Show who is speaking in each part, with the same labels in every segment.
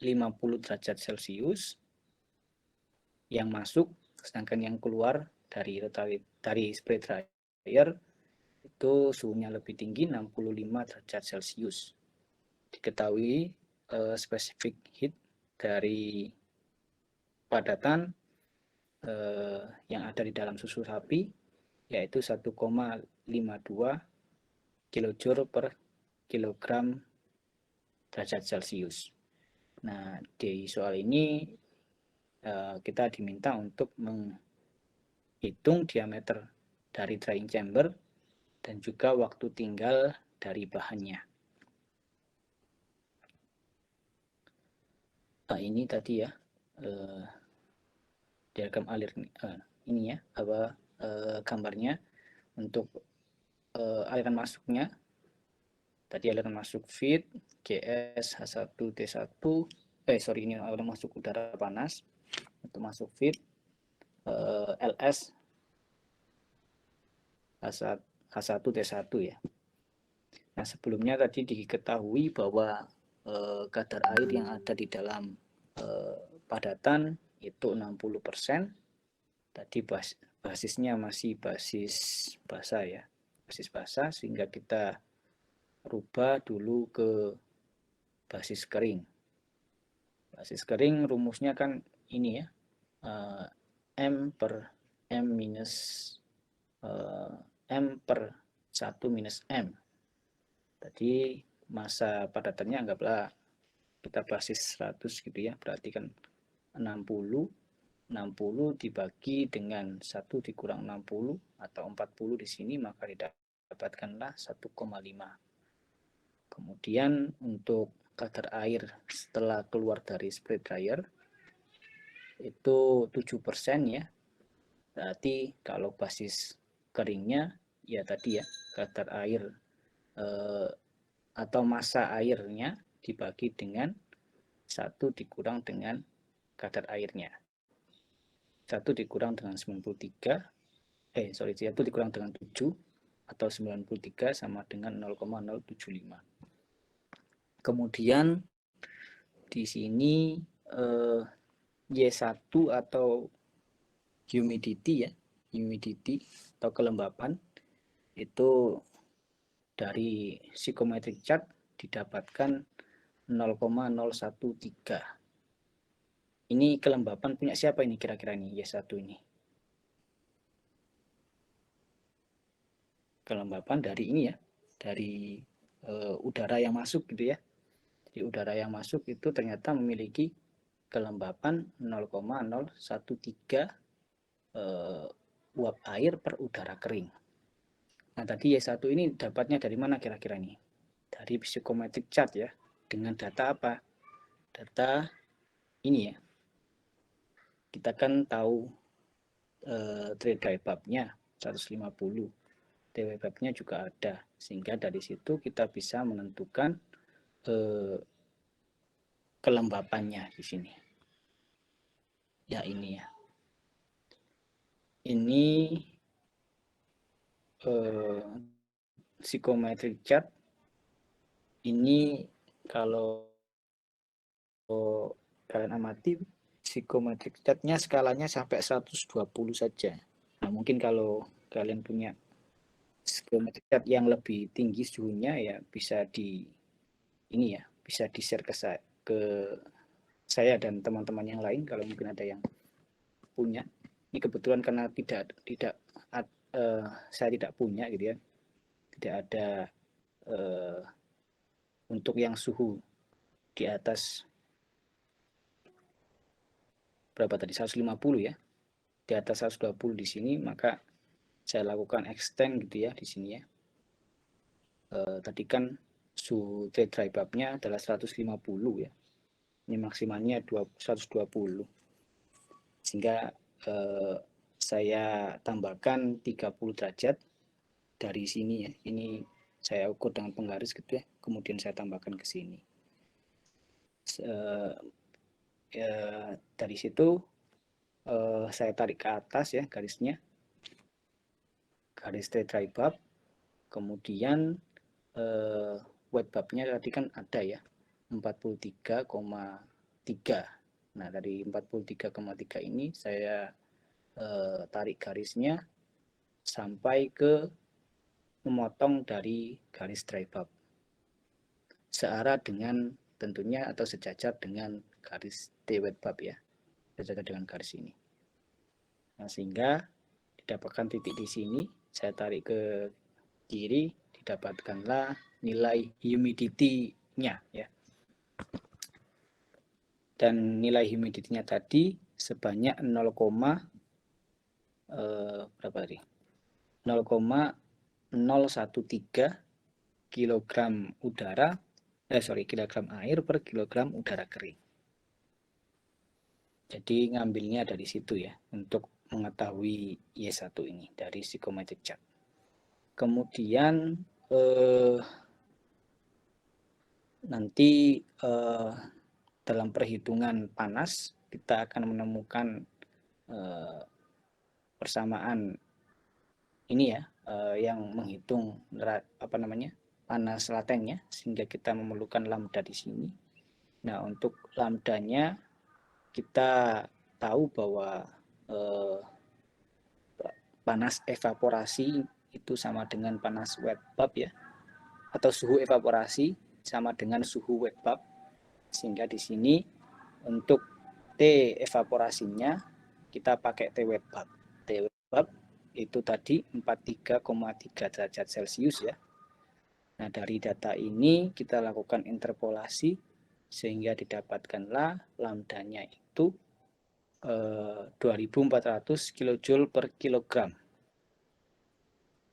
Speaker 1: 50 derajat Celcius yang masuk, sedangkan yang keluar dari spray dryer itu suhunya lebih tinggi 65 derajat Celcius. Diketahui spesifik heat dari padatan yang ada di dalam susu sapi yaitu 1,52 kilojoule per kilogram derajat Celcius. Nah, di soal ini kita diminta untuk menghitung diameter dari drying chamber dan juga waktu tinggal dari bahannya. Nah, ini tadi ya diagram alir ini ya gambarnya untuk aliran masuknya. Tadi aliran masuk feed GS H1T1 ini aliran masuk udara panas untuk masuk feed LS H1T1 ya. Nah, sebelumnya tadi diketahui bahwa kadar air yang ada di dalam padatan itu 60%. Tadi basisnya masih basis basah ya, basis basah, sehingga kita rubah dulu ke basis kering. Basis kering rumusnya kan ini ya, M per M minus M per 1 minus M. Tadi masa padatannya anggaplah kita basis 100 gitu ya, berarti kan 60 dibagi dengan 1 dikurang 60 atau 40 di sini, maka didapatkanlah 1,5. Kemudian untuk kadar air setelah keluar dari spray dryer itu 7% ya. Berarti kalau basis keringnya ya tadi ya, kadar air atau massa airnya dibagi dengan 1 dikurang dengan kadar airnya. 1 dikurang dengan 93, 1 dikurang dengan 7 atau 93 sama dengan 0,075. Kemudian di sini Y1 atau humidity ya, humidity atau kelembapan itu dari psychometric chart didapatkan 0,013. Ini kelembapan punya siapa ini kira-kira nih Y1 ini? Kelembapan dari ini ya, dari udara yang masuk gitu ya. Jadi udara yang masuk itu ternyata memiliki kelembapan 0,013 uap air per udara kering. Nah, tadi Y1 ini dapatnya dari mana kira-kira ini? Dari psychometric chart ya. Dengan data apa? Data ini ya. Kita kan tahu dry bulb-nya 150. DW bulb-nya juga ada. Sehingga dari situ kita bisa menentukan kelembapannya di sini. Ya ini ya. Ini psychometric chart. Ini kalau kalian amati psychometric chart-nya skalanya sampai 120 saja. Nah, mungkin kalau kalian punya psychometric chart yang lebih tinggi suhunya ya bisa bisa di-share ke saya dan teman-teman yang lain kalau mungkin ada yang punya. Ini kebetulan karena saya tidak punya gitu ya. Tidak ada untuk yang suhu di atas berapa tadi 150 ya. Di atas 120 di sini, maka saya lakukan extend gitu ya di sini ya. Tadi kan suhu dry bulb-nya adalah 150 ya. Ini maksimalnya 120. Sehingga saya tambahkan 30 derajat dari sini ya. Ini saya ukur dengan penggaris gitu ya. Kemudian saya tambahkan ke sini. Dari situ saya tarik ke atas ya garisnya. Garis dry bulb. Kemudian wet bulb-nya tadi kan ada ya. 43,5 Nah, dari 43,3 ini saya tarik garisnya sampai ke memotong dari garis dry bulb. Searah dengan tentunya atau sejajar dengan garis T wet bulb ya. Sejajar dengan garis ini. Nah, sehingga didapatkan titik di sini, saya tarik ke kiri, didapatkanlah nilai humidity-nya ya. Dan nilai humidity-nya tadi sebanyak 0,berapa tadi? 0,013 kilogram kilogram air per kilogram udara kering. Jadi ngambilnya dari situ ya untuk mengetahui Y1 ini dari psychometric chart. Kemudian nanti dalam perhitungan panas kita akan menemukan persamaan ini ya yang menghitung panas latennya, sehingga kita memerlukan lambda di sini. Nah, untuk lambdanya kita tahu bahwa panas evaporasi itu sama dengan panas wet bulb ya, atau suhu evaporasi sama dengan suhu wet bulb, sehingga di sini untuk T evaporasinya kita pakai T wet bulb. T wet bulb itu tadi 43,3 derajat Celcius ya. Nah, dari data ini kita lakukan interpolasi sehingga didapatkanlah lambdanya itu 2400 kJ per kilogram.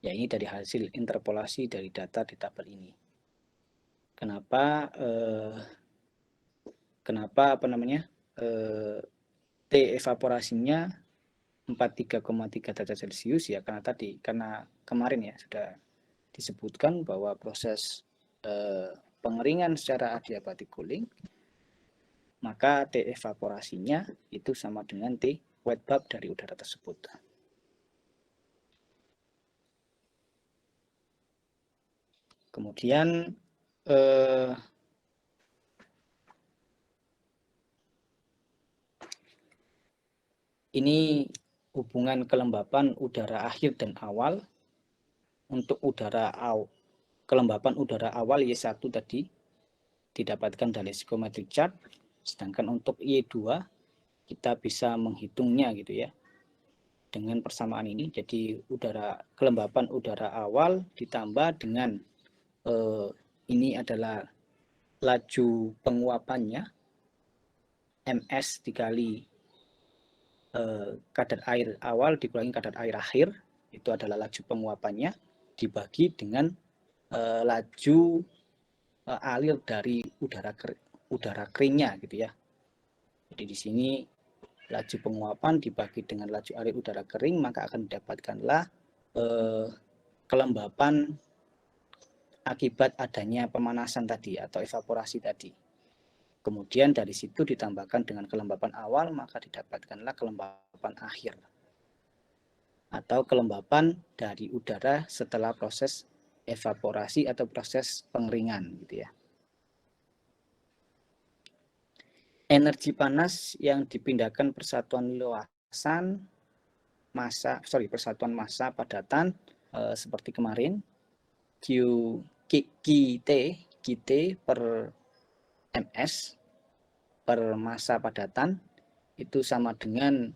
Speaker 1: Ya, ini dari hasil interpolasi dari data di tabel ini. Kenapa T evaporasinya 43,3 derajat Celcius ya, karena kemarin ya sudah disebutkan bahwa proses pengeringan secara adiabatik cooling, maka T evaporasinya itu sama dengan T wet bulb dari udara tersebut. Kemudian ini hubungan kelembapan udara akhir dan awal. Untuk kelembapan udara awal Y1 tadi didapatkan dari psychometric chart, sedangkan untuk Y2 kita bisa menghitungnya gitu ya dengan persamaan ini. Jadi kelembapan udara awal ditambah dengan ini adalah laju penguapannya, MS dikali kadar air awal dikurangi kadar air akhir, itu adalah laju penguapannya, dibagi dengan laju alir dari udara keringnya gitu ya. Jadi di sini laju penguapan dibagi dengan laju alir udara kering, maka akan didapatkanlah kelembapan akibat adanya pemanasan tadi atau evaporasi tadi. Kemudian dari situ ditambahkan dengan kelembapan awal, maka didapatkanlah kelembapan akhir atau kelembapan dari udara setelah proses evaporasi atau proses pengeringan gitu ya. Energi panas yang dipindahkan persatuan massa padatan seperti kemarin QT per MS per massa padatan itu sama dengan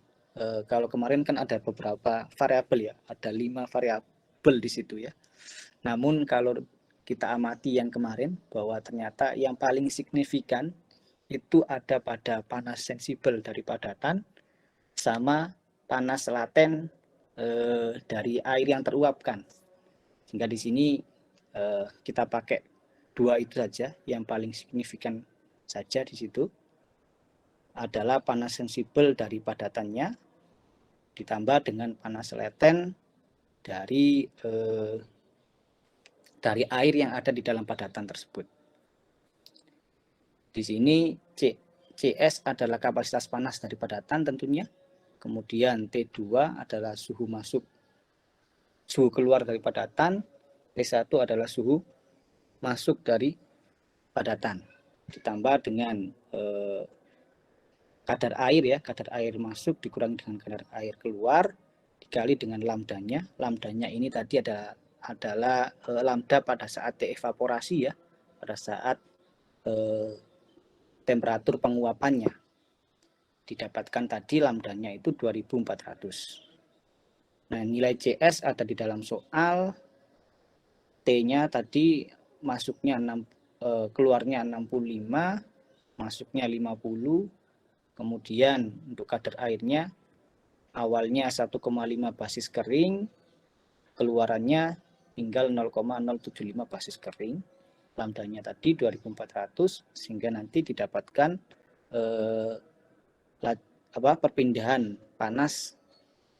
Speaker 1: kalau kemarin kan ada beberapa variabel ya, ada 5 variabel di situ ya. Namun kalau kita amati yang kemarin bahwa ternyata yang paling signifikan itu ada pada panas sensibel dari padatan sama panas laten dari air yang teruapkan. Sehingga di sini kita pakai 2 itu saja, yang paling signifikan saja di situ adalah panas sensibel dari padatannya ditambah dengan panas laten dari air yang ada di dalam padatan tersebut. Di sini CS adalah kapasitas panas dari padatan tentunya. Kemudian T2 adalah suhu keluar dari padatan. T1 adalah suhu masuk dari padatan. Ditambah dengan kadar air ya, kadar air masuk dikurangi dengan kadar air keluar dikali dengan lambdanya. Lambdanya ini tadi adalah lambda pada saat deevaporasi ya, pada saat temperatur penguapannya. Didapatkan tadi lambdanya itu 2400. Nah, nilai CS ada di dalam soal. T-nya tadi masuknya keluarnya 65, masuknya 50. Kemudian untuk kadar airnya awalnya 1,5 basis kering, keluarannya tinggal 0,075 basis kering. Lambdanya tadi 2400 sehingga nanti didapatkan perpindahan panas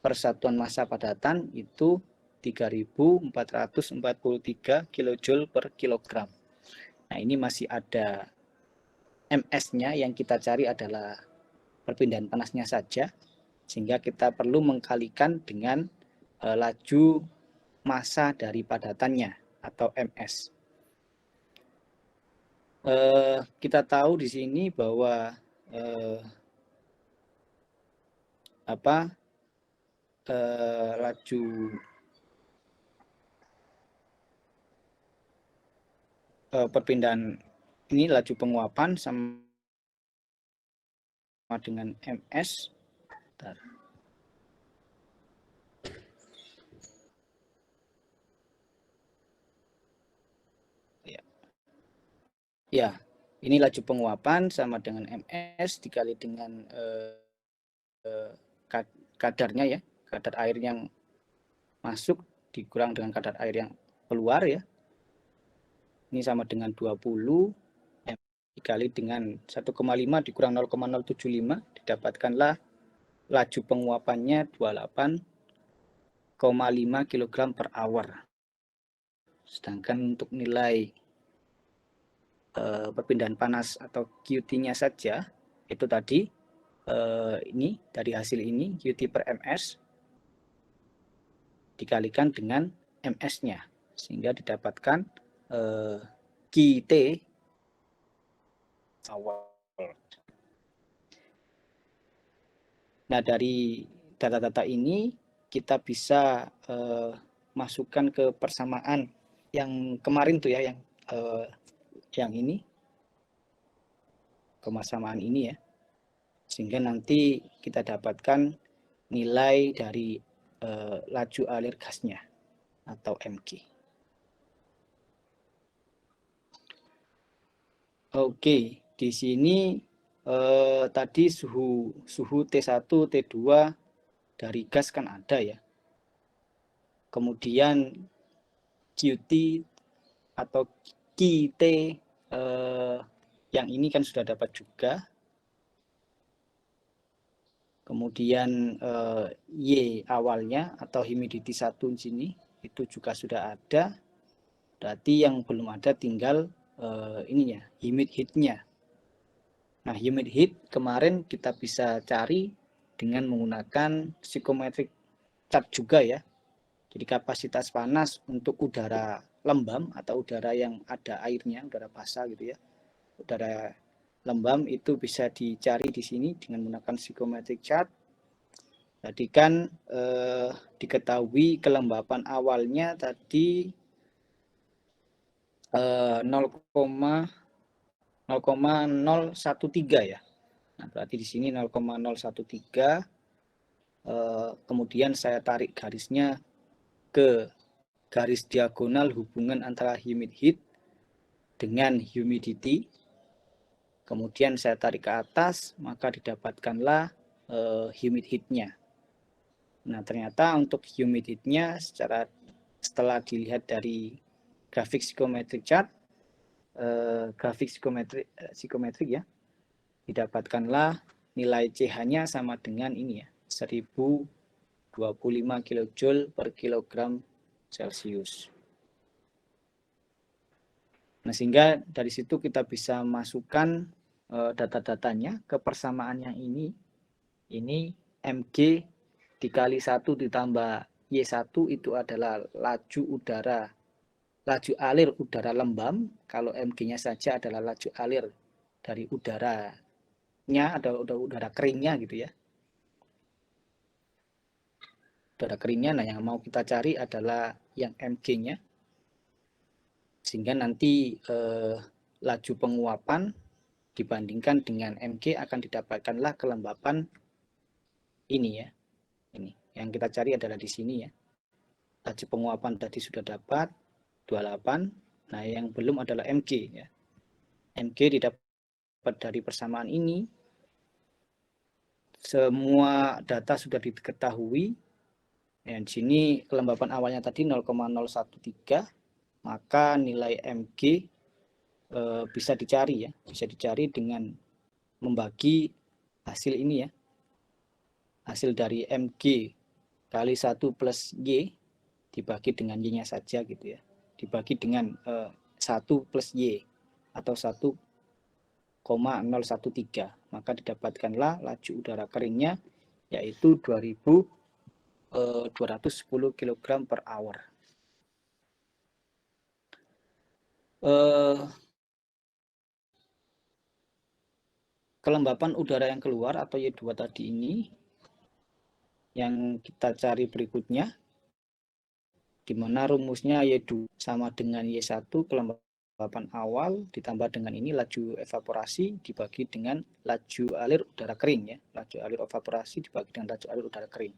Speaker 1: persatuan massa padatan itu 3.443 kJ per kilogram. Nah, ini masih ada MS-nya, yang kita cari adalah perpindahan panasnya saja, sehingga kita perlu mengkalikan dengan laju massa dari padatannya atau MS. Kita tahu di sini bahwa laju perpindahan ini, laju penguapan sama dengan MS. Bentar. Ya, ini laju penguapan sama dengan MS dikali dengan kadarnya ya, kadar air yang masuk dikurang dengan kadar air yang keluar ya. Ini sama dengan 20 dikali dengan 1,5 dikurang 0,075, didapatkanlah laju penguapannya 28,5 kg per hour. Sedangkan untuk nilai perpindahan panas atau QT-nya saja itu tadi ini dari hasil ini QT per MS dikalikan dengan MS-nya sehingga didapatkan QT awal. Nah, dari data-data ini kita bisa masukkan ke persamaan yang kemarin tuh ya, yang ini, persamaan ini ya, sehingga nanti kita dapatkan nilai dari laju alir gasnya atau mg. Oke, di sini tadi suhu T1, T2 dari gas kan ada ya. Kemudian QT atau QT yang ini kan sudah dapat juga. Kemudian Y awalnya atau humidity 1 di sini itu juga sudah ada. Berarti yang belum ada tinggal ininya, humid heat-nya. Nah, humid heat kemarin kita bisa cari dengan menggunakan psychometric chart juga ya. Jadi kapasitas panas untuk udara lembab atau udara yang ada airnya, udara basah gitu ya. Udara lembab itu bisa dicari di sini dengan menggunakan psychometric chart. Tadi kan diketahui kelembapan awalnya tadi 0,013 ya. Nah, berarti di sini 0,013. Kemudian saya tarik garisnya ke garis diagonal hubungan antara humid heat dengan humidity. Kemudian saya tarik ke atas, maka didapatkanlah humid heat-nya. Nah, ternyata untuk humid heat-nya setelah dilihat dari grafik psychometric chart, grafik psikometrik ya, didapatkanlah nilai CH-nya sama dengan ini ya, 1025 kJ per kilogram Celcius. Nah, sehingga dari situ kita bisa masukkan data-datanya ke persamaan yang ini mg dikali 1 ditambah Y1 itu adalah laju alir udara lembab. Kalau mg-nya saja adalah laju alir dari udara ada udara keringnya gitu ya. Udara keringnya, nah yang mau kita cari adalah yang mg-nya, sehingga nanti laju penguapan dibandingkan dengan mg akan didapatkanlah kelembapan ini ya. Ini yang kita cari adalah di sini ya. Laju penguapan tadi sudah dapat 28. Nah, yang belum adalah mg ya. Mg didapat dari persamaan ini. Semua data sudah diketahui. Ya, di sini kelembapan awalnya tadi 0,013, maka nilai mg bisa dicari ya, bisa dicari dengan membagi hasil ini ya, hasil dari mg kali 1 plus y dibagi dengan y-nya saja gitu ya, dibagi dengan 1 plus y atau 1,013, maka didapatkanlah laju udara keringnya yaitu 2.210 kg per hour. Kelembapan udara yang keluar atau Y2 tadi ini yang kita cari berikutnya, di mana rumusnya Y2 sama dengan Y1 kelembapan awal ditambah dengan ini laju evaporasi dibagi dengan laju alir udara kering ya, laju alir evaporasi dibagi dengan laju alir udara kering,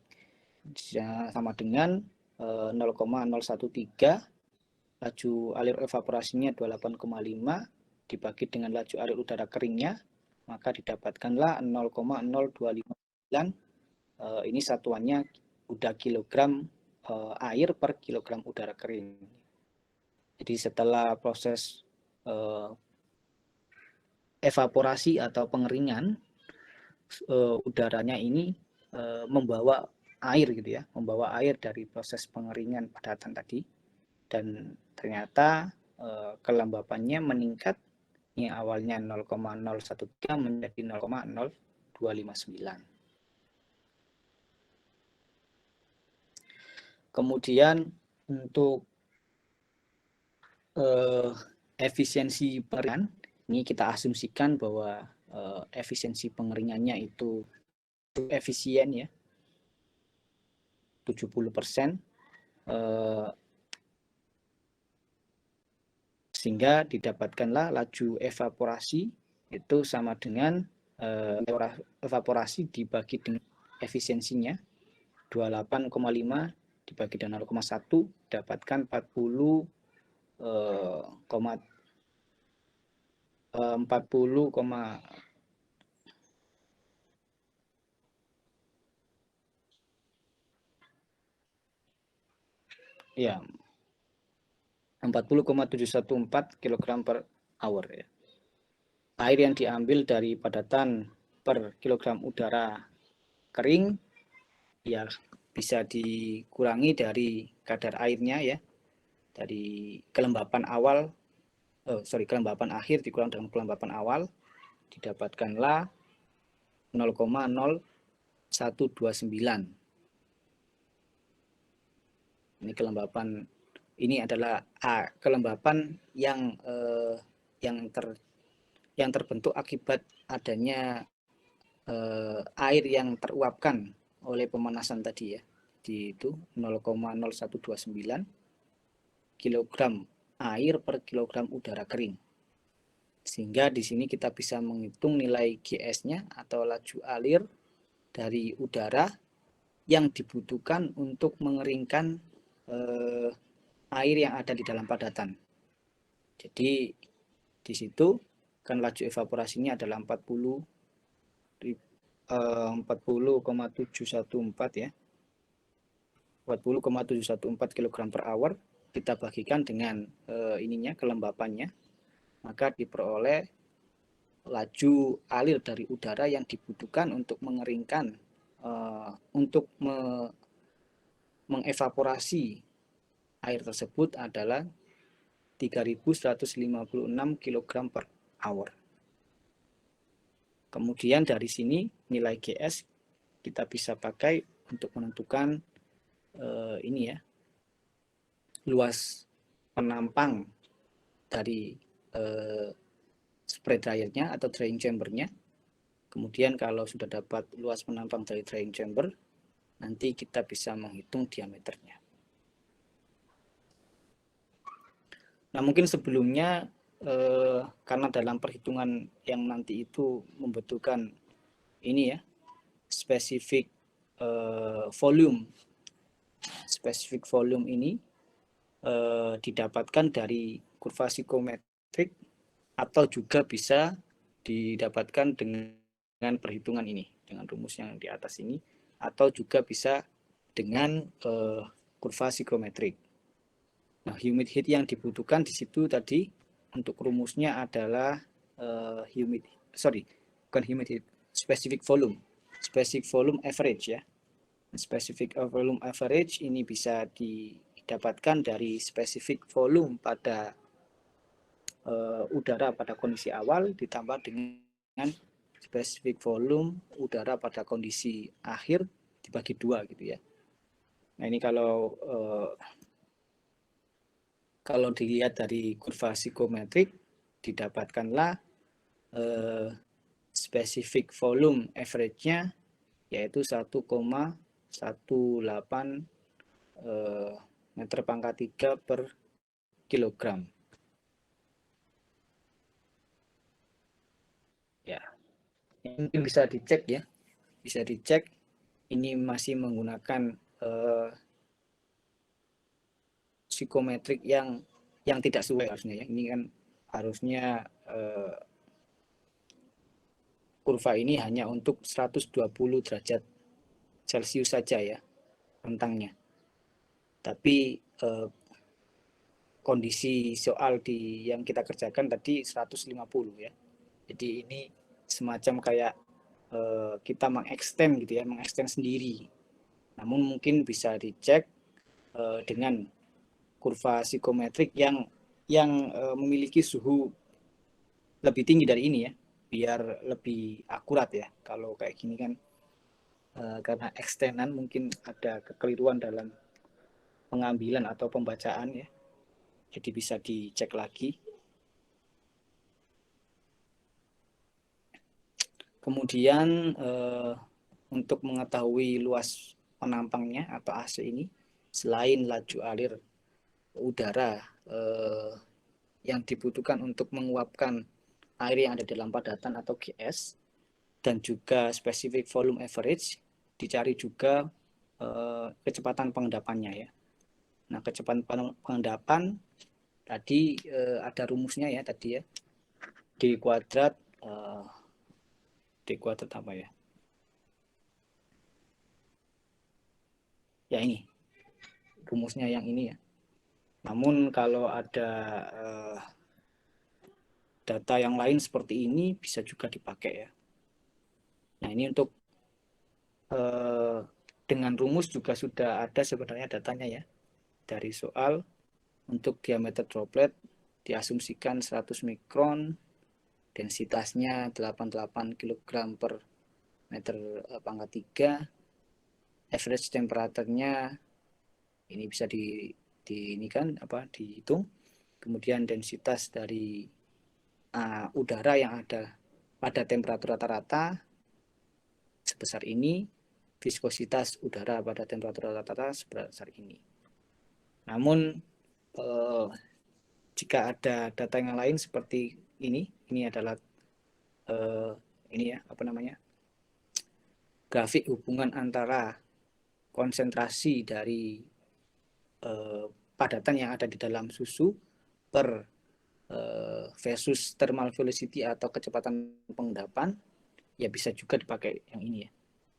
Speaker 1: sama dengan 0,013, laju alir evaporasinya 28,5 dibagi dengan laju alir udara keringnya, maka didapatkanlah 0,0259. Ini satuannya udah kilogram air per kilogram udara kering. Jadi setelah proses evaporasi atau pengeringan, udaranya ini membawa air gitu ya, membawa air dari proses pengeringan padatan tadi, dan ternyata kelembapannya meningkat yang awalnya 0,013 menjadi 0,0259. Kemudian untuk efisiensi pengeringan, ini kita asumsikan bahwa efisiensi pengeringannya itu efisien ya, 70%, sehingga didapatkanlah laju evaporasi itu sama dengan evaporasi dibagi dengan efisiensinya 28,5 dibagi dengan 0,1 dapatkan 40 ya 40,714 kg per hour ya. Air yang diambil dari padatan per kilogram udara kering ya bisa dikurangi dari kadar airnya ya, dari kelembapan awal kelembapan akhir dikurang dengan kelembapan awal, didapatkanlah 0,0129. Ini kelembapan, ini adalah kelembapan yang terbentuk akibat adanya air yang teruapkan oleh pemanasan tadi ya, di itu 0,0129 kilogram air per kilogram udara kering. Sehingga di sini kita bisa menghitung nilai GS-nya atau laju alir dari udara yang dibutuhkan untuk mengeringkan air yang ada di dalam padatan. Jadi di situ kan laju evaporasinya adalah 40,714 ya. 40,714 kg per hour kita bagikan dengan ininya kelembapannya, maka diperoleh laju alir dari udara yang dibutuhkan untuk mengeringkan untuk mengevaporasi air tersebut adalah 3.156 kg per hour. Kemudian dari sini nilai GS kita bisa pakai untuk menentukan ini ya, luas penampang dari spray dryernya atau drying chambernya. Kemudian kalau sudah dapat luas penampang dari drying chamber, nanti kita bisa menghitung diameternya. Nah, mungkin sebelumnya karena dalam perhitungan yang nanti itu membutuhkan ini ya, spesifik volume. Spesifik volume ini didapatkan dari kurva psikometrik atau juga bisa didapatkan dengan perhitungan ini, dengan rumus yang di atas ini, atau juga bisa dengan kurva psikometrik. Nah, humid heat yang dibutuhkan di situ tadi untuk rumusnya adalah bukan humid heat, specific volume average ya. Specific volume average ini bisa didapatkan dari specific volume pada udara pada kondisi awal ditambah dengan specific volume udara pada kondisi akhir dibagi 2 gitu ya. Nah, ini kalau dilihat dari kurva psikometrik didapatkanlah specific volume average-nya yaitu 1,18 meter pangkat 3 per kilogram. Ya, ini bisa dicek ya, bisa dicek. Ini masih menggunakan psikometrik yang tidak sesuai harusnya ya. Ini kan harusnya kurva ini hanya untuk 120 derajat Celcius saja ya rentangnya. Tapi kondisi soal yang kita kerjakan tadi 150 ya. Jadi ini semacam kayak kita mengextend gitu ya, mengextend sendiri. Namun mungkin bisa dicek dengan kurva psikometrik yang memiliki suhu lebih tinggi dari ini ya, biar lebih akurat ya. Kalau kayak gini kan karena extendan mungkin ada kekeliruan dalam pengambilan atau pembacaan ya. Jadi bisa dicek lagi. Kemudian untuk mengetahui luas penampangnya atau AC ini, selain laju alir udara yang dibutuhkan untuk menguapkan air yang ada dalam padatan atau GS, dan juga specific volume average, dicari juga kecepatan pengendapannya ya. Nah, kecepatan pengendapan tadi ada rumusnya ya tadi ya, D kuadrat apa ya? Ya ini rumusnya yang ini ya. Namun kalau ada data yang lain seperti ini bisa juga dipakai ya. Nah, ini untuk dengan rumus juga sudah ada sebenarnya datanya ya. Dari soal untuk diameter droplet diasumsikan 100 mikron, densitasnya 88 kg per meter pangkat 3, average temperaturnya ini bisa dihitung. Kemudian densitas dari udara yang ada pada temperatur rata-rata sebesar ini, viskositas udara pada temperatur rata-rata sebesar ini. Namun jika ada data yang lain seperti ini adalah grafik hubungan antara konsentrasi dari padatan yang ada di dalam susu per versus thermal velocity atau kecepatan pengendapan, ya bisa juga dipakai yang ini ya.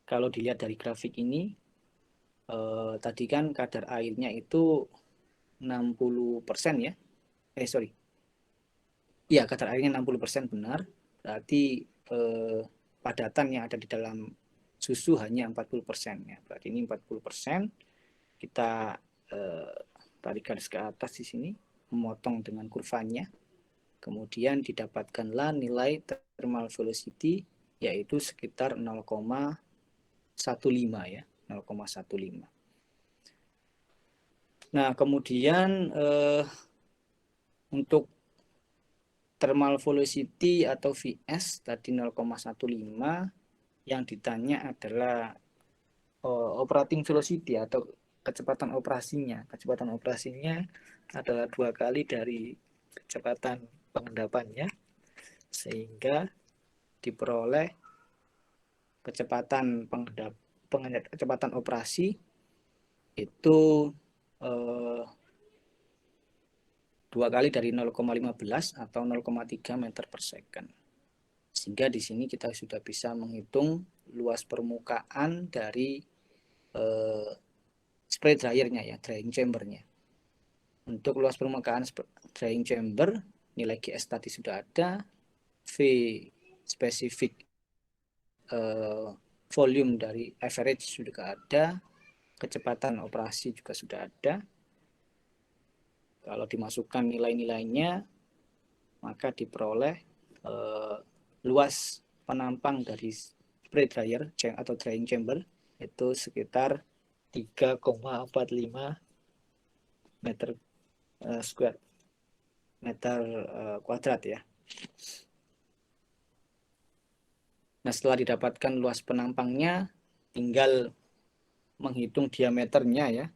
Speaker 1: Kalau dilihat dari grafik ini, tadi kan kadar airnya itu 60% ya. Iya, kadar airnya 60% benar. Berarti padatan yang ada di dalam susu hanya 40% ya. Berarti ini 40%. Kita tarik garis ke atas di sini, memotong dengan kurvanya. Kemudian didapatkanlah nilai thermal velocity yaitu sekitar 0,15 ya, 0,15. Nah, kemudian untuk thermal velocity atau VS tadi 0,15, yang ditanya adalah operating velocity atau kecepatan operasinya. Kecepatan operasinya adalah 2 kali dari kecepatan pengendapannya, sehingga diperoleh kecepatan kecepatan operasi itu 2 kali dari 0,15 atau 0,3 meter per second. Sehingga di sini kita sudah bisa menghitung luas permukaan dari spray dryernya ya, drying chambernya. Untuk luas permukaan drying chamber, nilai GS tadi sudah ada, V spesifik volume dari average sudah ada, kecepatan operasi juga sudah ada. Kalau dimasukkan nilai-nilainya, maka diperoleh luas penampang dari spray dryer atau drying chamber itu sekitar 3,45 meter square meter kuadrat ya. Nah, setelah didapatkan luas penampangnya, tinggal menghitung diameternya ya.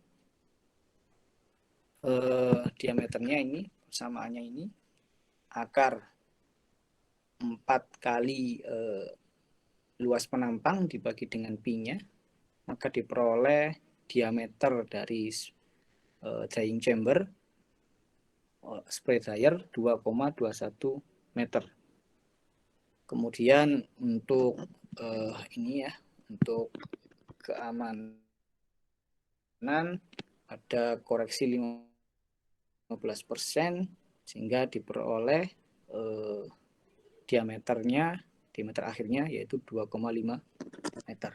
Speaker 1: Diameternya ini, persamaannya ini, akar 4 kali luas penampang dibagi dengan pi-nya, maka diperoleh diameter dari drying chamber spray dryer 2,21 meter. Kemudian untuk ini ya, untuk keamanan ada koreksi 15% sehingga diperoleh diameter akhirnya yaitu 2,5 meter.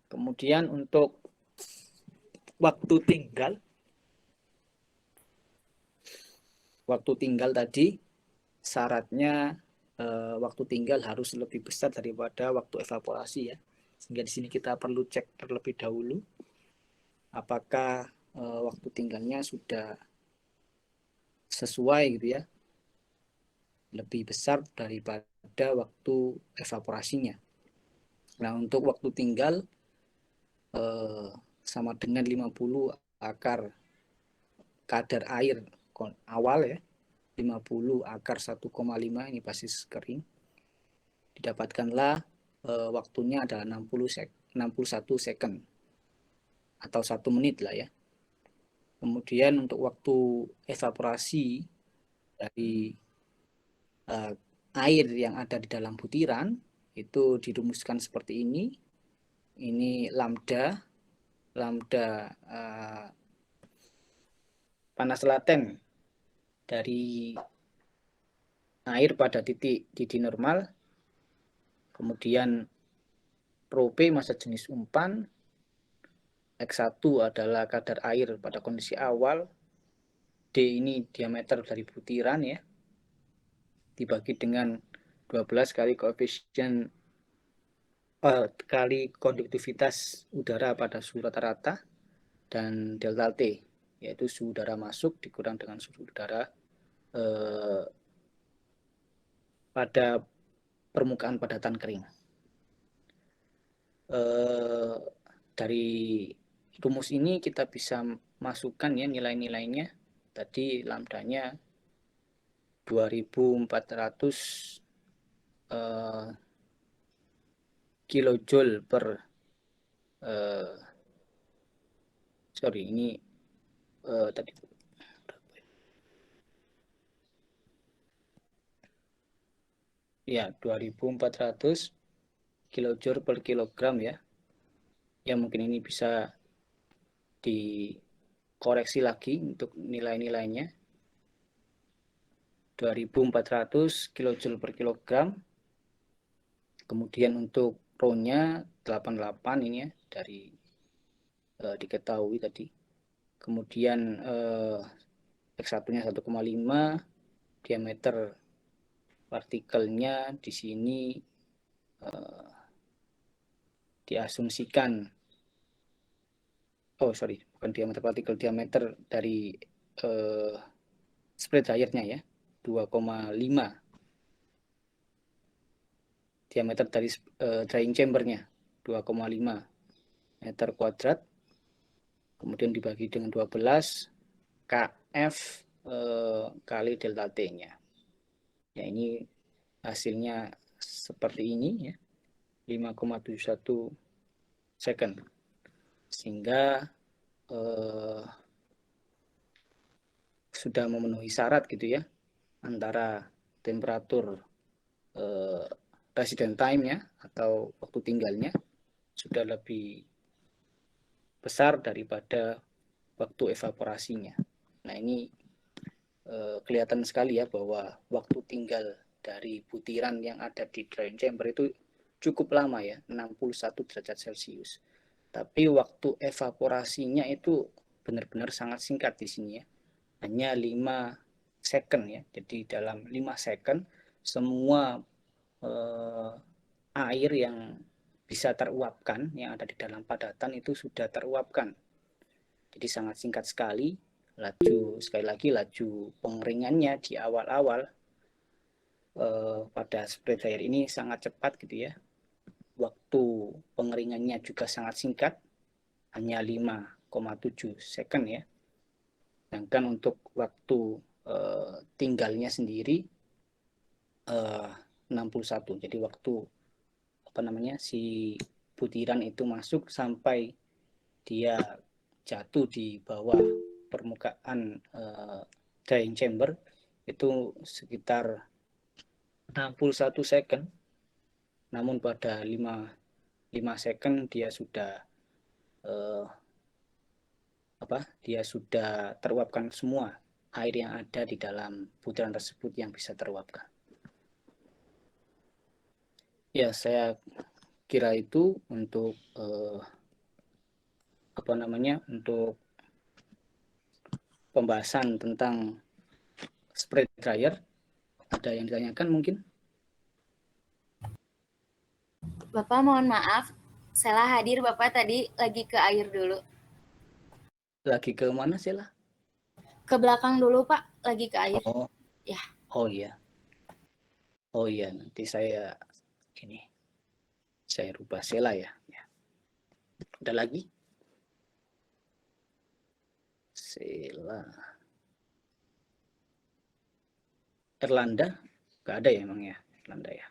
Speaker 1: Kemudian untuk waktu tinggal tadi syaratnya waktu tinggal harus lebih besar daripada waktu evaporasi ya. Sehingga di sini kita perlu cek terlebih dahulu apakah waktu tinggalnya sudah sesuai gitu ya, lebih besar daripada waktu evaporasinya. Nah, untuk waktu tinggal sama dengan 50 akar kadar air awal ya, 50 akar 1,5 ini basis kering, didapatkanlah waktunya adalah 61 second atau 1 menit lah ya. Kemudian untuk waktu evaporasi dari air yang ada di dalam butiran itu dirumuskan seperti ini. Ini lambda panas laten dari air pada titik didih normal, kemudian Rho P massa jenis umpan, X1 adalah kadar air pada kondisi awal, D ini diameter dari butiran ya, dibagi dengan 12 kali koefisien kali konduktivitas udara pada suhu rata-rata, dan delta T yaitu suhu udara masuk dikurang dengan suhu udara pada permukaan padatan kering. Dari rumus ini kita bisa masukkan ya nilai-nilainya. Tadi lambdanya 2400 kilojoule per ini tadi ya 2400 kilojoule per kilogram ya. Ya mungkin ini bisa dikoreksi lagi untuk nilai-nilainya. 2400 kilojoule per kilogram. Kemudian untuk Rho-nya 88 ini ya dari diketahui tadi. Kemudian X1-nya 1,5, diameter partikelnya di sini diasumsikan bukan diameter partikel, diameter dari spray dryernya ya 2,5 diameter dari drying chambernya 2,5 meter kuadrat, kemudian dibagi dengan 12 kf kali delta T-nya. Ya, ini hasilnya seperti ini ya, 5,71 second. Sehingga sudah memenuhi syarat gitu ya, antara temperatur resident time-nya atau waktu tinggalnya sudah lebih besar daripada waktu evaporasinya. Nah, ini kelihatan sekali ya bahwa waktu tinggal dari butiran yang ada di drying chamber itu cukup lama ya, 61 derajat Celcius. Tapi waktu evaporasinya itu benar-benar sangat singkat di sini ya. Hanya 5 second ya. Jadi dalam 5 second semua air yang bisa teruapkan yang ada di dalam padatan itu sudah teruapkan. Jadi sangat singkat sekali. Sekali lagi laju pengeringannya di awal-awal pada spray dryer ini sangat cepat gitu ya. Waktu pengeringannya juga sangat singkat, hanya 5,7 second ya. Sedangkan untuk waktu tinggalnya sendiri 61. Jadi waktu si butiran itu masuk sampai dia jatuh di bawah permukaan drying chamber itu sekitar 61 second. Namun pada 5 second dia sudah teruapkan semua air yang ada di dalam butiran tersebut yang bisa teruapkan. Ya, saya kira itu untuk untuk pembahasan tentang spray dryer. Ada yang ditanyakan mungkin?
Speaker 2: Bapak mohon maaf, Sela hadir, Bapak tadi lagi ke air dulu.
Speaker 1: Lagi ke mana Sela?
Speaker 2: Ke belakang dulu Pak, lagi ke air.
Speaker 1: Oh,
Speaker 2: ya.
Speaker 1: Oh iya, nanti saya rubah Sela ya. Ada lagi? Sela. Erlanda? Gak ada ya emang ya, Erlanda ya.